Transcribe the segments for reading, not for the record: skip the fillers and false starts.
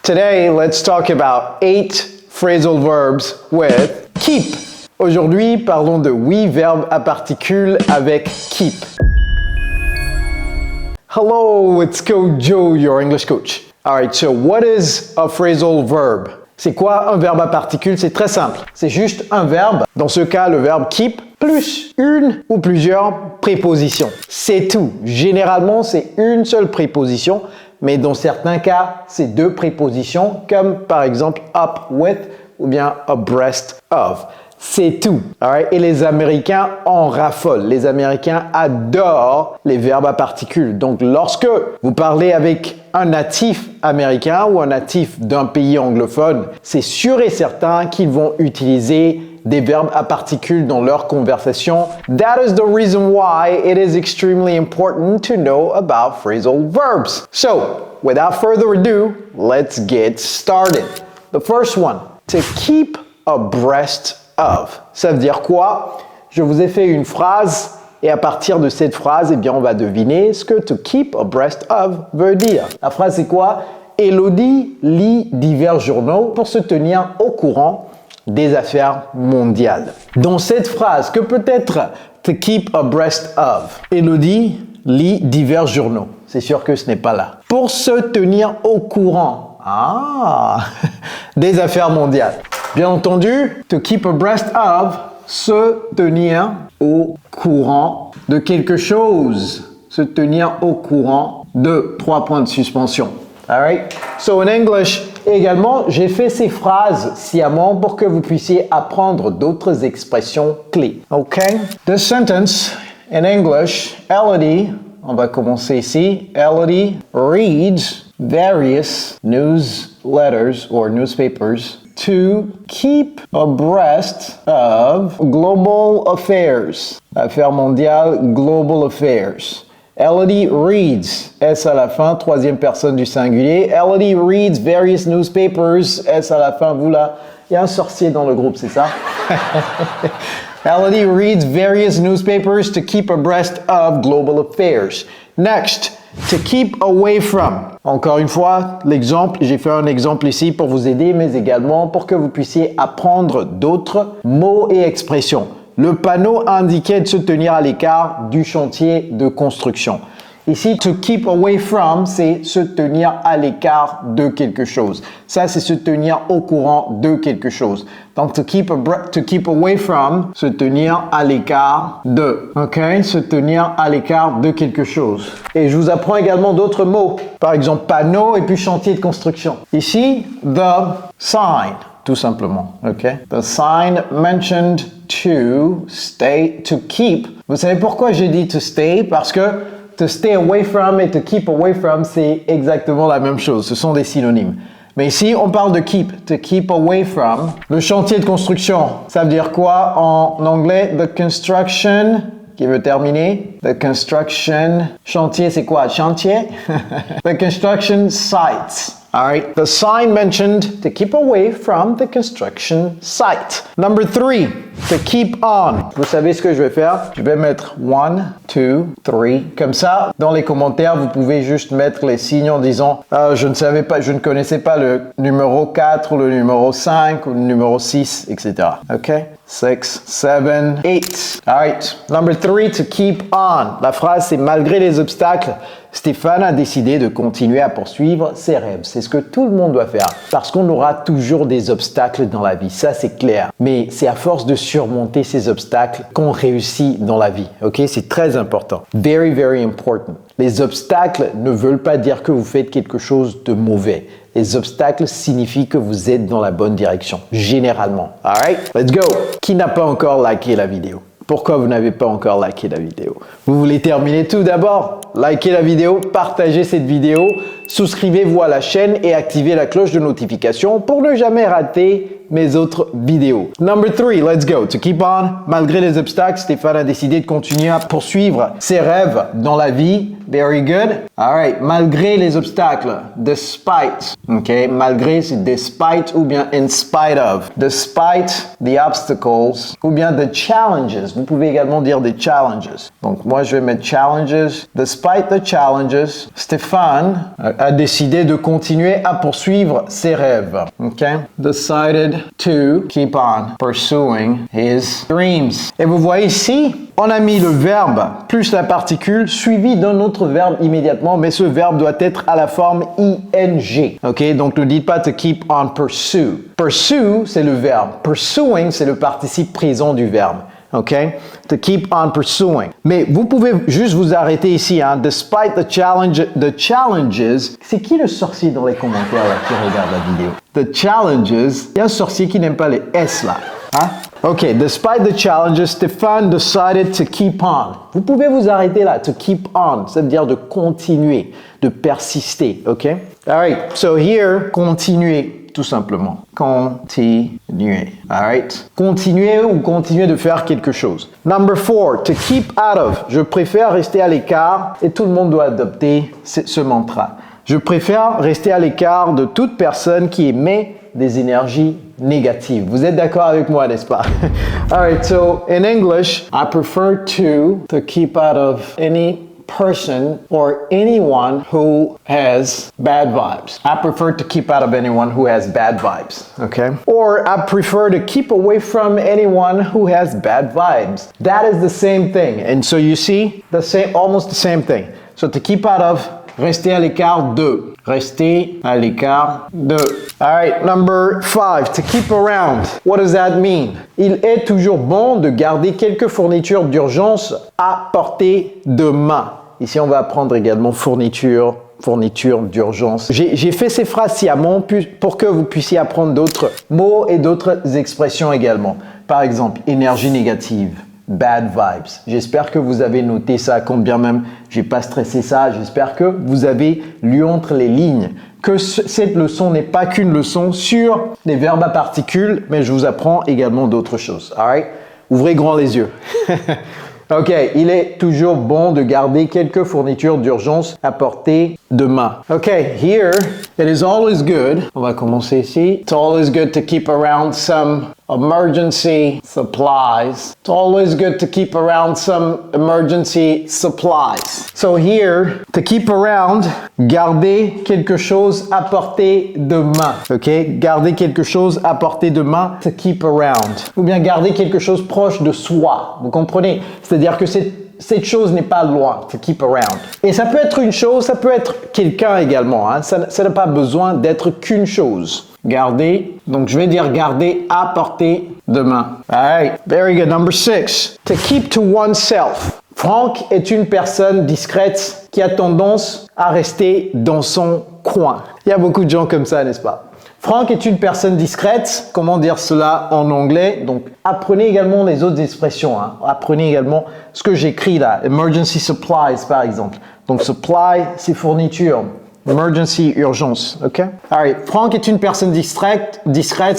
Today, let's talk about 8 phrasal verbs with keep. Aujourd'hui, parlons de 8 verbes à particules avec keep. Hello, it's Coach Joe, your English coach. Alright, so what is a phrasal verb? C'est quoi un verbe à particules? C'est très simple. C'est juste un verbe, dans ce cas le verbe keep, plus une ou plusieurs prépositions. C'est tout. Généralement, c'est une seule préposition, mais dans certains cas, c'est 2 prépositions, comme par exemple up with ou bien abreast of. C'est tout. Alright? Et les Américains en raffolent. Les Américains adorent les verbes à particules. Donc, lorsque vous parlez avec un natif américain ou un natif d'un pays anglophone, c'est sûr et certain qu'ils vont utiliser des verbes à particules dans leur conversation. That is the reason why it is extremely important to know about phrasal verbs. So, without further ado, let's get started. The first one, to keep abreast of. Ça veut dire quoi? Je vous ai fait une phrase et à partir de cette phrase, eh bien, on va deviner ce que to keep abreast of veut dire. La phrase c'est quoi? Elodie lit divers journaux pour se tenir au courant des affaires mondiales. Dans cette phrase, que peut être to keep abreast of? Elodie lit divers journaux. C'est sûr que ce n'est pas là. Pour se tenir au courant des affaires mondiales. Bien entendu, to keep abreast of, se tenir au courant de quelque chose. Se tenir au courant de 3 points de suspension. Alright? So in English, également, j'ai fait ces phrases sciemment pour que vous puissiez apprendre d'autres expressions clés. Okay? The sentence in English, Elodie, on va commencer ici. Elodie reads various newsletters or newspapers to keep abreast of global affairs. Affaires mondiales, global affairs. Elodie reads, S à la fin, 3e personne du singulier. Elodie reads various newspapers, S à la fin, vous là. Il y a un sorcier dans le groupe, c'est ça? Elodie reads various newspapers to keep abreast of global affairs. Next, to keep away from. Encore une fois, l'exemple, j'ai fait un exemple ici pour vous aider, mais également pour que vous puissiez apprendre d'autres mots et expressions. Le panneau indiquait de se tenir à l'écart du chantier de construction. Ici, to keep away from, c'est se tenir à l'écart de quelque chose. Ça, c'est se tenir au courant de quelque chose. Donc, to keep away from, se tenir à l'écart de. OK? Se tenir à l'écart de quelque chose. Et je vous apprends également d'autres mots. Par exemple, panneau et puis chantier de construction. Ici, the sign, tout simplement. OK? The sign mentioned to stay, to keep. Vous savez pourquoi j'ai dit to stay? Parce que to stay away from et to keep away from, c'est exactement la même chose. Ce sont des synonymes. Mais ici, on parle de keep. To keep away from. Le chantier de construction, ça veut dire quoi en anglais? The construction, qui veut terminer. The construction. Chantier, c'est quoi? Chantier? The construction sites. All right. The sign mentioned to keep away from the construction site. Number 3, to keep on. Vous savez ce que je vais faire? Je vais mettre 1, 2, 3. Comme ça, dans les commentaires, vous pouvez juste mettre les signes en disant je ne connaissais pas le numéro 4 ou le numéro 5 ou le numéro 6, etc. OK? 6, 7, 8. All right. Number 3, to keep on. La phrase, c'est malgré les obstacles, Stéphane a décidé de continuer à poursuivre ses rêves. C'est ce que tout le monde doit faire. Parce qu'on aura toujours des obstacles dans la vie. Ça, c'est clair. Mais c'est à force de surmonter ces obstacles qu'on réussit dans la vie. OK? C'est très important. Very, very important. Les obstacles ne veulent pas dire que vous faites quelque chose de mauvais. Les obstacles signifient que vous êtes dans la bonne direction. Généralement. Alright? Let's go! Qui n'a pas encore liké la vidéo? Pourquoi vous n'avez pas encore liké la vidéo? Vous voulez terminer tout d'abord? Likez la vidéo, partagez cette vidéo, souscrivez-vous à la chaîne et activez la cloche de notification pour ne jamais rater mes autres vidéos. Number 3, let's go. To keep on, malgré les obstacles, Stéphane a décidé de continuer à poursuivre ses rêves dans la vie. Very good. Alright, malgré les obstacles, despite. Ok, malgré c'est despite ou bien in spite of. Despite the obstacles ou bien the challenges. Vous pouvez également dire des challenges. Donc moi je vais mettre challenges. Despite the challenges, Stéphane, a décidé de continuer à poursuivre ses rêves. Okay? Decided to keep on pursuing his dreams. Et vous voyez ici, on a mis le verbe plus la particule suivi d'un autre verbe immédiatement, mais ce verbe doit être à la forme ing. Ok, donc ne dites pas to keep on pursue. Pursue, c'est le verbe. Pursuing, c'est le participe présent du verbe. OK? To keep on pursuing. Mais vous pouvez juste vous arrêter ici. Hein? Despite the challenges. C'est qui le sorcier dans les commentaires là, qui regarde la vidéo? The challenges. Il y a un sorcier qui n'aime pas les S là. Hein? OK. Despite the challenges, Stéphane decided to keep on. Vous pouvez vous arrêter là. To keep on. Ça veut dire de continuer, de persister. OK? All right. So here, continuer. Tout simplement. Continuer. Alright? Continuer ou continuer de faire quelque chose. Number 4, to keep out of. Je préfère rester à l'écart et tout le monde doit adopter ce mantra. Je préfère rester à l'écart de toute personne qui émet des énergies négatives. Vous êtes d'accord avec moi, n'est-ce pas? Alright, so in English, I prefer to keep out of any person or anyone who has bad vibes. I prefer to keep out of anyone who has bad vibes, okay? Or I prefer to keep away from anyone who has bad vibes. That is the same thing. And so you see, almost the same thing. So to keep out of, rester à l'écart de. Rester à l'écart de. All right, number 5, to keep around. What does that mean? Il est toujours bon de garder quelques fournitures d'urgence à portée de main. Ici, on va apprendre également fourniture d'urgence. J'ai fait ces phrases sciemment pour que vous puissiez apprendre d'autres mots et d'autres expressions également. Par exemple, énergie négative. Bad vibes. J'espère que vous avez noté ça, quand bien même j'ai pas stressé ça. J'espère que vous avez lu entre les lignes que cette leçon n'est pas qu'une leçon sur les verbes à particules, mais je vous apprends également d'autres choses. Alright? Ouvrez grand les yeux. Ok, il est toujours bon de garder quelques fournitures d'urgence à portée de main. Ok, here, it is always good. On va commencer ici. It's always good to keep around some emergency supplies. It's always good to keep around some emergency supplies. So here, to keep around, garder quelque chose à portée de main. Ok, garder quelque chose à portée de main, to keep around. Ou bien garder quelque chose proche de soi. Vous comprenez? C'est-à-dire que cette chose n'est pas loin, to keep around. Et ça peut être une chose, ça peut être quelqu'un également. Hein. Ça n'a pas besoin d'être qu'une chose. Garder, donc je vais dire garder à portée de main. Alright, very good. Number 6, to keep to oneself. Franck est une personne discrète qui a tendance à rester dans son coin. Il y a beaucoup de gens comme ça, n'est-ce pas? Franck est une personne discrète. Comment dire cela en anglais? Donc, apprenez également les autres expressions. Hein. Apprenez également ce que j'écris là. Emergency supplies, par exemple. Donc, supply, c'est fourniture. Emergency, urgence. OK? Alright. Franck est une personne discrète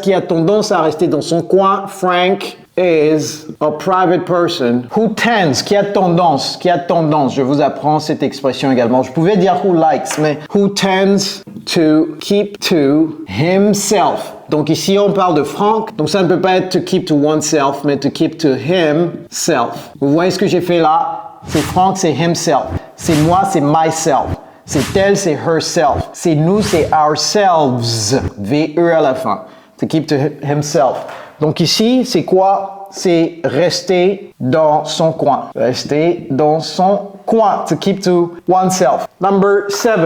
qui a tendance à rester dans son coin. Frank is a private person who tends, qui a tendance, je vous apprends cette expression également. Je pouvais dire who likes, mais who tends to keep to himself. Donc ici, on parle de Franck, donc ça ne peut pas être to keep to oneself, mais to keep to himself. Vous voyez ce que j'ai fait là? C'est Franck, c'est himself. C'est moi, c'est myself. C'est elle, c'est herself. C'est nous, c'est ourselves. V-E à la fin. To keep to himself. Donc ici, c'est quoi? C'est rester dans son coin. Rester dans son coin. To keep to oneself. Number 7.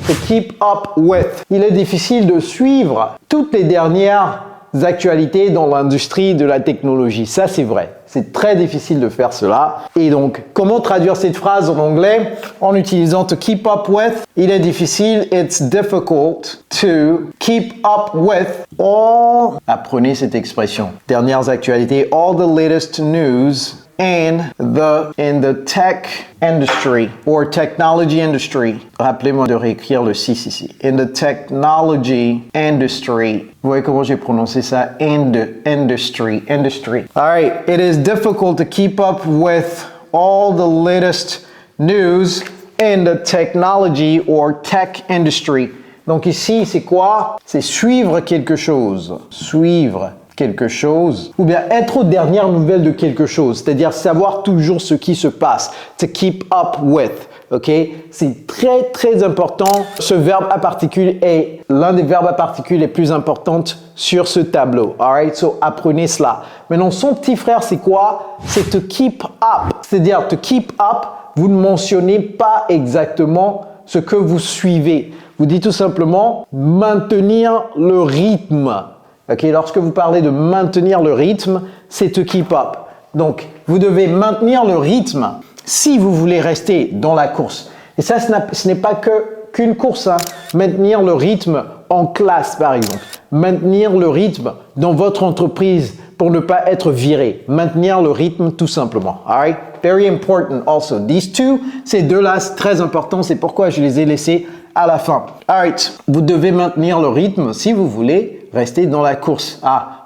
To keep up with. Il est difficile de suivre toutes les dernières actualités dans l'industrie de la technologie. Ça, c'est vrai. C'est très difficile de faire cela. Et donc, comment traduire cette phrase en anglais? En utilisant to keep up with. Il est difficile. It's difficult to keep up with all. Apprenez cette expression. Dernières actualités. All the latest news in the tech industry or technology industry. Rappelez-moi de réécrire le 6 ici. In the technology industry. Vous voyez comment j'ai prononcé ça? Industry. All right. It is difficult to keep up with all the latest news in the technology or tech industry. Donc ici, c'est quoi? C'est suivre quelque chose. Suivre quelque chose, ou bien être aux dernières nouvelles de quelque chose, c'est-à-dire savoir toujours ce qui se passe, to keep up with, Ok, c'est très très important. Ce verbe à particules est l'un des verbes à particules les plus importants sur ce tableau. Alright, so apprenez cela. Maintenant, son petit frère, c'est quoi? C'est to keep up. C'est-à-dire, to keep up, vous ne mentionnez pas exactement ce que vous suivez. Vous dites tout simplement maintenir le rythme. Ok, lorsque vous parlez de maintenir le rythme, c'est to keep up. Donc, vous devez maintenir le rythme si vous voulez rester dans la course. Et ça, ce n'est pas qu'une course. Hein. Maintenir le rythme en classe, par exemple. Maintenir le rythme dans votre entreprise pour ne pas être viré. Maintenir le rythme tout simplement. All right? Very important also. These two, ces deux-là, c'est très important. C'est pourquoi je les ai laissés à la fin. All right. Vous devez maintenir le rythme si vous voulez rester dans la course.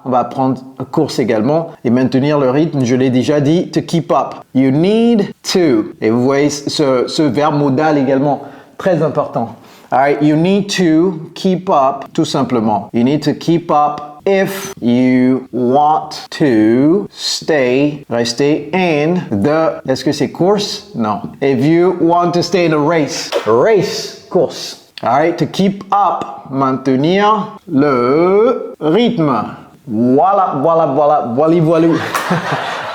On va prendre une course également et maintenir le rythme. Je l'ai déjà dit, to keep up. You need to. Et vous voyez ce verbe modal également, très important. All right, you need to keep up, tout simplement. You need to keep up if you want to rester in the, est-ce que c'est course? Non. If you want to stay in a race. Race, course. All right, to keep up, maintenir le rythme. Voilà.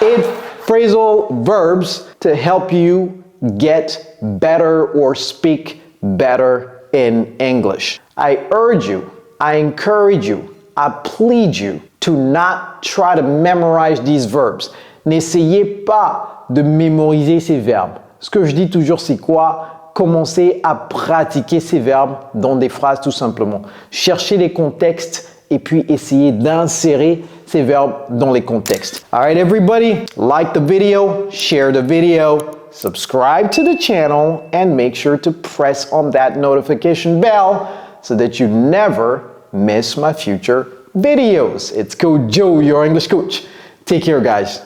Eight phrasal verbs to help you get better or speak better in English. I urge you, I encourage you, I plead you to not try to memorize these verbs. N'essayez pas de mémoriser ces verbes. Ce que je dis toujours, c'est quoi? Commencez à pratiquer ces verbes dans des phrases tout simplement. Cherchez les contextes et puis essayez d'insérer ces verbes dans les contextes. All right, everybody, like the video, share the video, subscribe to the channel, and make sure to press on that notification bell so that you never miss my future videos. It's Coach Joe, your English coach. Take care, guys.